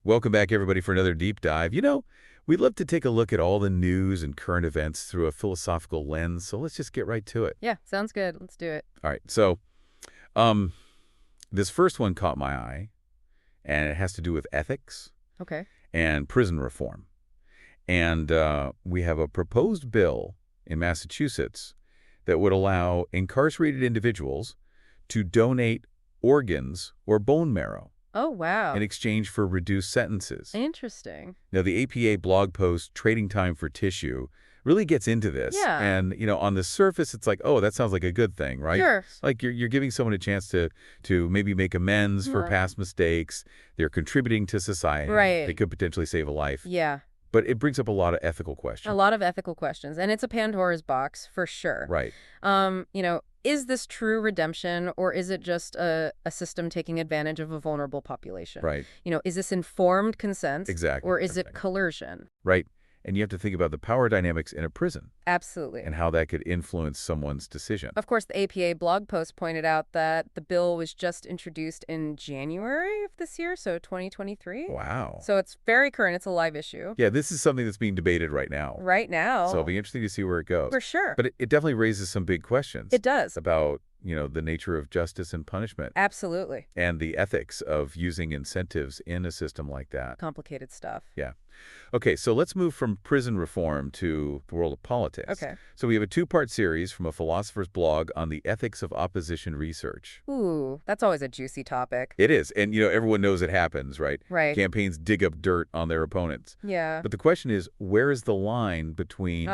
Welcome back, everybody, for another deep dive. We'd love to take a look at all the news and current events through a philosophical lens, so let's just get right to it. Yeah, sounds good. Let's do it. All right, so um, this first one caught my eye, and it has to do with ethics Okay. and prison reform. And we have a proposed bill in Massachusetts that would allow incarcerated individuals to donate organs or bone marrow Oh, wow. in exchange for reduced sentences. Interesting. Now, the APA blog post, Trading Time for Tissue, really gets into this. Yeah. And, on the surface, it's like, oh, that sounds like a good thing, right? Sure. Like you're giving someone a chance to maybe make amends for Yeah. past mistakes. They're contributing to society. Right. They could potentially save a life. Yeah. But it brings up a lot of ethical questions. A lot of ethical questions, and it's a Pandora's box for sure. Right. Is this true redemption, or is it just a system taking advantage of a vulnerable population? Right. Is this informed consent? Exactly. Or is That's it right. coercion? Right. And you have to think about the power dynamics in a prison Absolutely. and how that could influence someone's decision. Of course, the APA blog post pointed out that the bill was just introduced in January of this year, so 2023. Wow. So it's very current. It's a live issue. Yeah, this is something that's being debated right now. Right now. So it'll be interesting to see where it goes. For sure. But it definitely raises some big questions. It does. About, the nature of justice and punishment Absolutely. and the ethics of using incentives in a system like that. Complicated stuff. Yeah. Okay, so let's move from prison reform to the world of politics. Okay. So we have a two-part series from a philosopher's blog on the ethics of opposition research. Ooh, that's always a juicy topic. It is. And, everyone knows it happens, right? Right. Campaigns dig up dirt on their opponents. Yeah. But the question is, where is the line between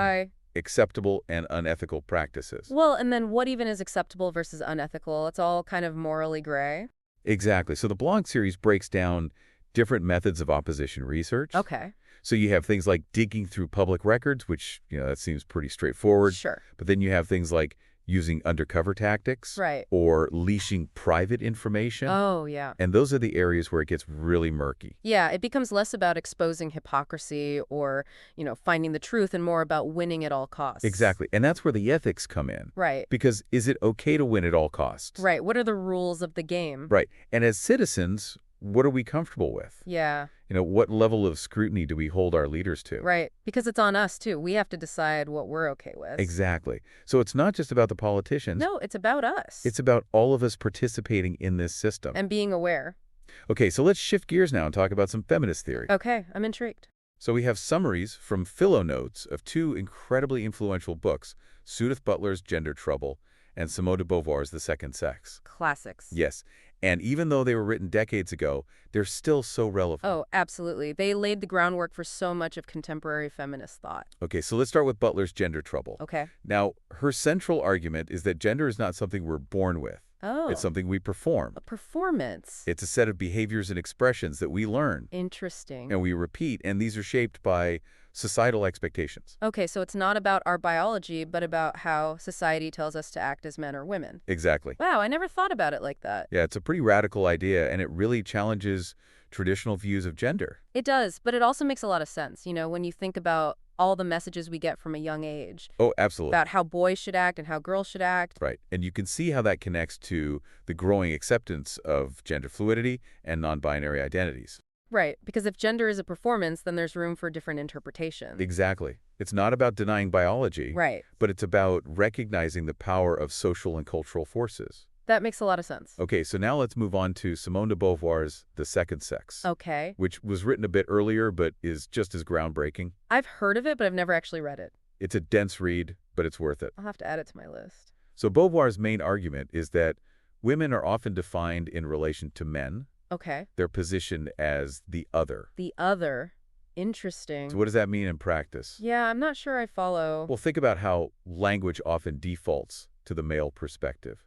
acceptable and unethical practices? Well, and then what even is acceptable versus unethical? It's all kind of morally gray. Exactly. So the blog series breaks down different methods of opposition research. Okay. So you have things like digging through public records, which, that seems pretty straightforward. Sure. But then you have things like using undercover tactics. Right. Or leashing private information. Oh, yeah. And those are the areas where it gets really murky. Yeah, it becomes less about exposing hypocrisy or, finding the truth and more about winning at all costs. Exactly. And that's where the ethics come in. Right. Because is it okay to win at all costs? Right. What are the rules of the game? Right. And as citizens, what are we comfortable with? Yeah. What level of scrutiny do we hold our leaders to? Right. Because it's on us, too. We have to decide what we're okay with. Exactly. So it's not just about the politicians. No, it's about us. It's about all of us participating in this system. And being aware. Okay, so let's shift gears now and talk about some feminist theory. Okay, I'm intrigued. So we have summaries from Philonotes of two incredibly influential books, Judith Butler's Gender Trouble and Simone de Beauvoir's The Second Sex. Classics. Yes. And even though they were written decades ago, they're still so relevant. Oh, absolutely. They laid the groundwork for so much of contemporary feminist thought. Okay, so let's start with Butler's Gender Trouble. Okay. Now, her central argument is that gender is not something we're born with. Oh. It's something we perform. A performance. It's a set of behaviors and expressions that we learn Interesting. and we repeat, and these are shaped by societal expectations. Okay, so it's not about our biology, but about how society tells us to act as men or women. Exactly. Wow, I never thought about it like that. Yeah, it's a pretty radical idea, and it really challenges traditional views of gender. It does, but it also makes a lot of sense, when you think about all the messages we get from a young age Oh, absolutely. about how boys should act and how girls should act. Right. And you can see how that connects to the growing acceptance of gender fluidity and non-binary identities. Right, because if gender is a performance, then there's room for different interpretations. Exactly. It's not about denying biology, Right. but it's about recognizing the power of social and cultural forces. That makes a lot of sense. Okay, so now let's move on to Simone de Beauvoir's The Second Sex, Okay. which was written a bit earlier but is just as groundbreaking. I've heard of it, but I've never actually read it. It's a dense read, but it's worth it. I'll have to add it to my list. So Beauvoir's main argument is that women are often defined in relation to men. Okay. They're positioned as the other. The other. Interesting. So what does that mean in practice? Yeah, I'm not sure I follow. Well, think about how language often defaults to the male perspective.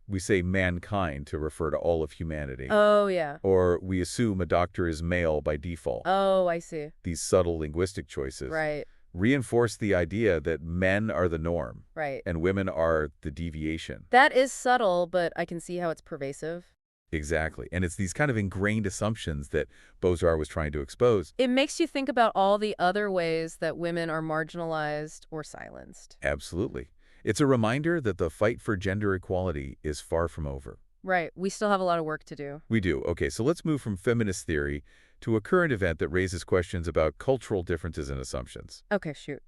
We say mankind to refer to all of humanity. Oh, yeah. Or we assume a doctor is male by default. Oh, I see. These subtle linguistic choices Right. reinforce the idea that men are the norm Right. and women are the deviation. That is subtle, but I can see how it's pervasive. Exactly. And it's these kind of ingrained assumptions that Bozar was trying to expose. It makes you think about all the other ways that women are marginalized or silenced. Absolutely. It's a reminder that the fight for gender equality is far from over. Right. We still have a lot of work to do. We do. Okay, so let's move from feminist theory to a current event that raises questions about cultural differences and assumptions. Okay, shoot.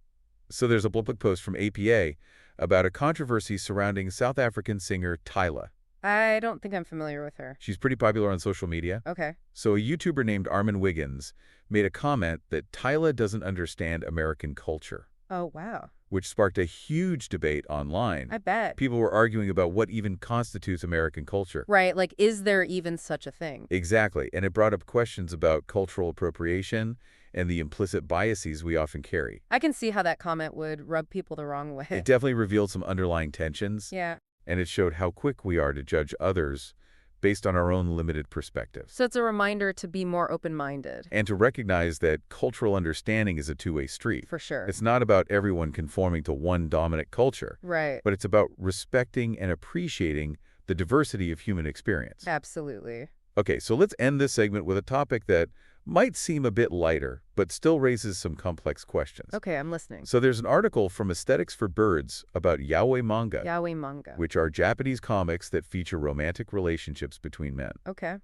So there's a public post from APA about a controversy surrounding South African singer Tyla. I don't think I'm familiar with her. She's pretty popular on social media. Okay. So a YouTuber named Armin Wiggins made a comment that Tyla doesn't understand American culture, Oh, wow. which sparked a huge debate online. I bet. People were arguing about what even constitutes American culture. Right, like, is there even such a thing? Exactly, and it brought up questions about cultural appropriation and the implicit biases we often carry. I can see how that comment would rub people the wrong way. It definitely revealed some underlying tensions, Yeah. and it showed how quick we are to judge others based on our own limited perspectives. So it's a reminder to be more open-minded. And to recognize that cultural understanding is a two-way street. For sure. It's not about everyone conforming to one dominant culture, Right. but it's about respecting and appreciating the diversity of human experience. Absolutely. Okay, so let's end this segment with a topic that might seem a bit lighter, but still raises some complex questions. Okay, I'm listening. So there's an article from Aesthetics for Birds about yaoi manga, Yaoi manga. which are Japanese comics that feature romantic relationships between men. Okay.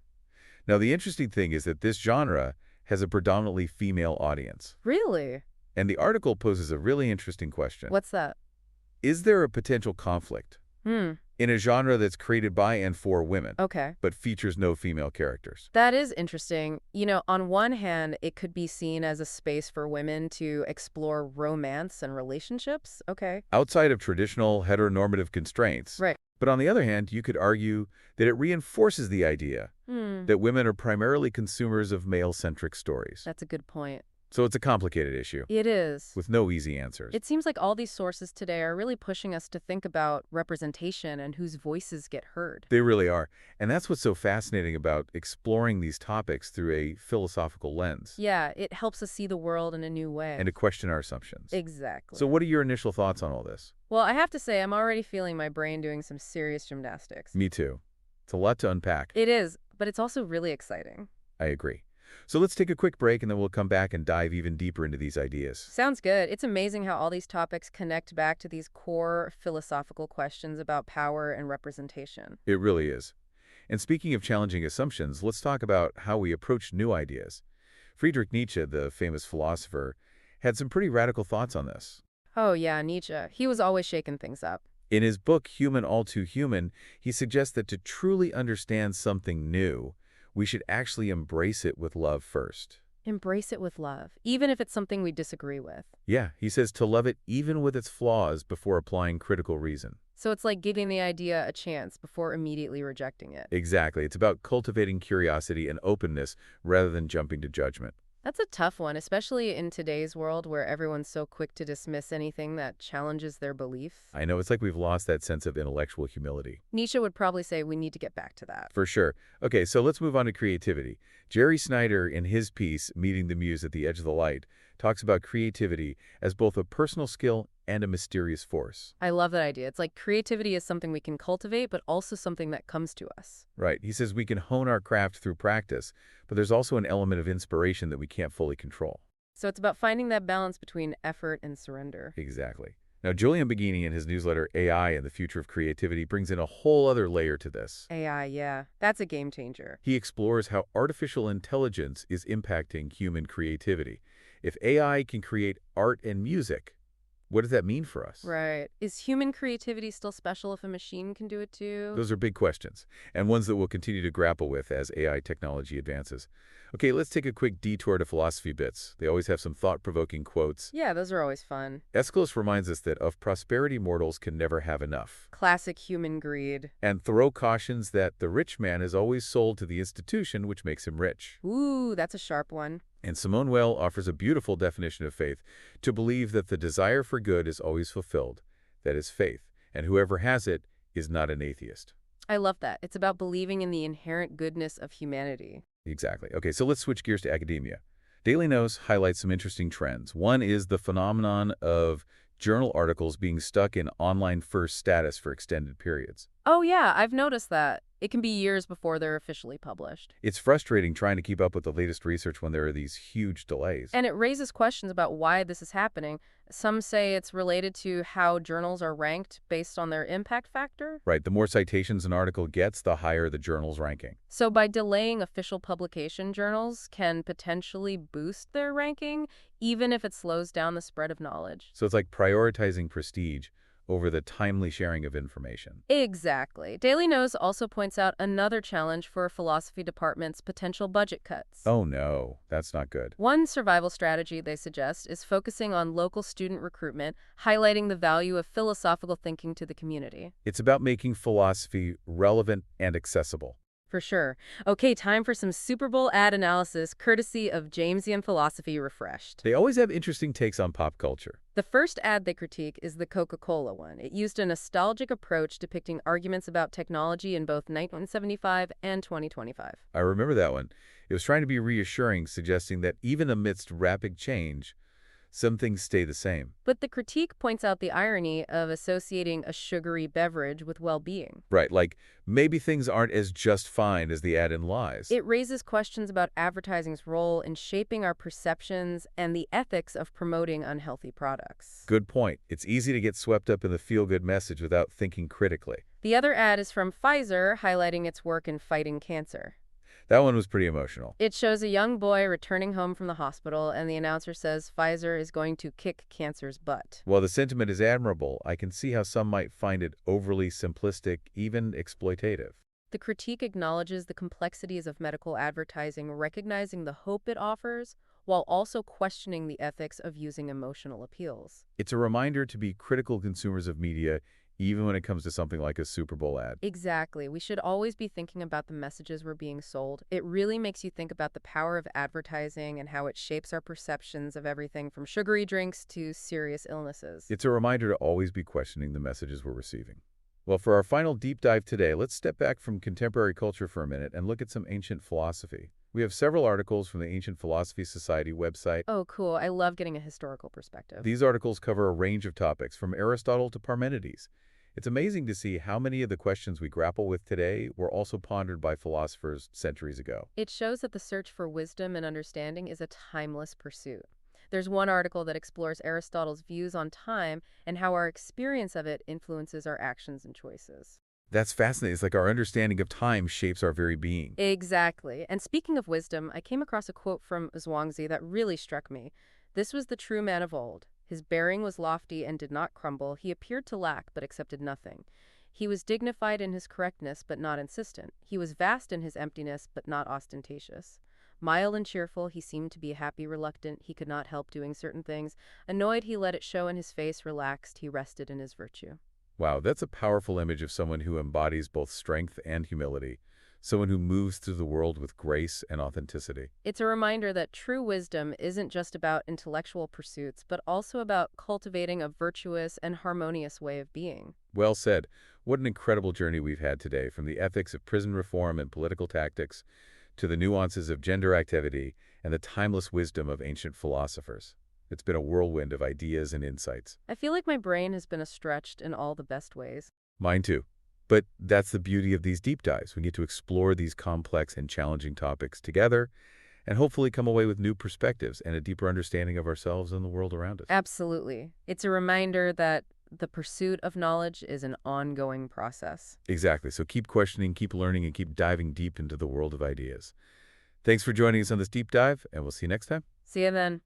Now, the interesting thing is that this genre has a predominantly female audience. Really? And the article poses a really interesting question. What's that? Is there a potential conflict in a genre that's created by and for women, Okay. but features no female characters? That is interesting. On one hand, it could be seen as a space for women to explore romance and relationships. Okay. Outside of traditional heteronormative constraints. Right. But on the other hand, you could argue that it reinforces the idea that women are primarily consumers of male-centric stories. That's a good point. So it's a complicated issue It is. with no easy answers. It seems like all these sources today are really pushing us to think about representation and whose voices get heard. They really are. And that's what's so fascinating about exploring these topics through a philosophical lens Yeah, it helps us see the world in a new way. and to question our assumptions. Exactly. So what are your initial thoughts on all this? Well, I have to say, I'm already feeling my brain doing some serious gymnastics. Me too. It's a lot to unpack. It is, but it's also really exciting. I agree. So let's take a quick break and then we'll come back and dive even deeper into these ideas. Sounds good. It's amazing how all these topics connect back to these core philosophical questions about power and representation. It really is. And speaking of challenging assumptions, let's talk about how we approach new ideas. Friedrich Nietzsche, the famous philosopher, had some pretty radical thoughts on this. Oh yeah, Nietzsche. He was always shaking things up. In his book, Human All Too Human, he suggests that to truly understand something new, we should actually embrace it with love first. Embrace it with love, even if it's something we disagree with. Yeah, he says to love it even with its flaws before applying critical reason. So it's like giving the idea a chance before immediately rejecting it. Exactly. It's about cultivating curiosity and openness rather than jumping to judgment. That's a tough one, especially in today's world where everyone's so quick to dismiss anything that challenges their belief. I know, it's like we've lost that sense of intellectual humility. Nietzsche would probably say we need to get back to that. For sure. Okay, so let's move on to creativity. Jerry Snyder, in his piece, Meeting the Muse at the Edge of the Light, talks about creativity as both a personal skill and a mysterious force. I love that idea. It's like creativity is something we can cultivate, but also something that comes to us. Right. He says we can hone our craft through practice, but there's also an element of inspiration that we can't fully control. So it's about finding that balance between effort and surrender. Exactly. Now, Julian Baggini, in his newsletter AI and the Future of Creativity, brings in a whole other layer to this. AI, yeah. That's a game changer. He explores how artificial intelligence is impacting human creativity. If AI can create art and music, what does that mean for us? Right. Is human creativity still special if a machine can do it too? Those are big questions, and ones that we'll continue to grapple with as AI technology advances. Okay, let's take a quick detour to philosophy bits. They always have some thought-provoking quotes. Yeah, those are always fun. Aeschylus reminds us that of prosperity mortals can never have enough. Classic human greed. And Thoreau cautions that the rich man is always sold to the institution which makes him rich. Ooh, that's a sharp one. And Simone Weil offers a beautiful definition of faith, to believe that the desire for good is always fulfilled. That is faith, and whoever has it is not an atheist. I love that. It's about believing in the inherent goodness of humanity. Exactly. Okay, so let's switch gears to academia. Daily Knos highlights some interesting trends. One is the phenomenon of journal articles being stuck in online first status for extended periods. Oh yeah, I've noticed that. It can be years before they're officially published. It's frustrating trying to keep up with the latest research when there are these huge delays. And it raises questions about why this is happening. Some say it's related to how journals are ranked based on their impact factor. Right, the more citations an article gets, the higher the journal's ranking. So by delaying official publication, journals can potentially boost their ranking, even if it slows down the spread of knowledge. So it's like prioritizing prestige over the timely sharing of information. Exactly. Daily News also points out another challenge for philosophy departments' potential budget cuts. Oh no, that's not good. One survival strategy they suggest is focusing on local student recruitment, highlighting the value of philosophical thinking to the community. It's about making philosophy relevant and accessible. For sure. Okay, time for some Super Bowl ad analysis, courtesy of Jamesian Philosophy Refreshed. They always have interesting takes on pop culture. The first ad they critique is the Coca-Cola one. It used a nostalgic approach depicting arguments about technology in both 1975 and 2025. I remember that one. It was trying to be reassuring, suggesting that even amidst rapid change, some things stay the same. But the critique points out the irony of associating a sugary beverage with well-being. Right, like maybe things aren't as just fine as the ad implies. It raises questions about advertising's role in shaping our perceptions and the ethics of promoting unhealthy products. Good point. It's easy to get swept up in the feel-good message without thinking critically. The other ad is from Pfizer, highlighting its work in fighting cancer. That one was pretty emotional. It shows a young boy returning home from the hospital, and the announcer says Pfizer is going to kick cancer's butt. While the sentiment is admirable, I can see how some might find it overly simplistic, even exploitative. The critique acknowledges the complexities of medical advertising, recognizing the hope it offers, while also questioning the ethics of using emotional appeals. It's a reminder to be critical consumers of media, even when it comes to something like a Super Bowl ad. Exactly. We should always be thinking about the messages we're being sold. It really makes you think about the power of advertising and how it shapes our perceptions of everything from sugary drinks to serious illnesses. It's a reminder to always be questioning the messages we're receiving. Well, for our final deep dive today, let's step back from contemporary culture for a minute and look at some ancient philosophy. We have several articles from the Ancient Philosophy Society website. Oh, cool. I love getting a historical perspective. These articles cover a range of topics, from Aristotle to Parmenides. It's amazing to see how many of the questions we grapple with today were also pondered by philosophers centuries ago. It shows that the search for wisdom and understanding is a timeless pursuit. There's one article that explores Aristotle's views on time and how our experience of it influences our actions and choices. That's fascinating. It's like our understanding of time shapes our very being. Exactly. And speaking of wisdom, I came across a quote from Zhuangzi that really struck me. This was the true man of old. His bearing was lofty and did not crumble. He appeared to lack, but accepted nothing. He was dignified in his correctness, but not insistent. He was vast in his emptiness, but not ostentatious. Mild and cheerful, he seemed to be happy, reluctant. He could not help doing certain things. Annoyed, he let it show in his face. Relaxed, he rested in his virtue. Wow, that's a powerful image of someone who embodies both strength and humility, someone who moves through the world with grace and authenticity. It's a reminder that true wisdom isn't just about intellectual pursuits, but also about cultivating a virtuous and harmonious way of being. Well said. What an incredible journey we've had today, from the ethics of prison reform and political tactics to the nuances of gender activity and the timeless wisdom of ancient philosophers. It's been a whirlwind of ideas and insights. I feel like my brain has been stretched in all the best ways. Mine too. But that's the beauty of these deep dives. We get to explore these complex and challenging topics together and hopefully come away with new perspectives and a deeper understanding of ourselves and the world around us. Absolutely. It's a reminder that the pursuit of knowledge is an ongoing process. Exactly. So keep questioning, keep learning, and keep diving deep into the world of ideas. Thanks for joining us on this deep dive, and we'll see you next time. See you then.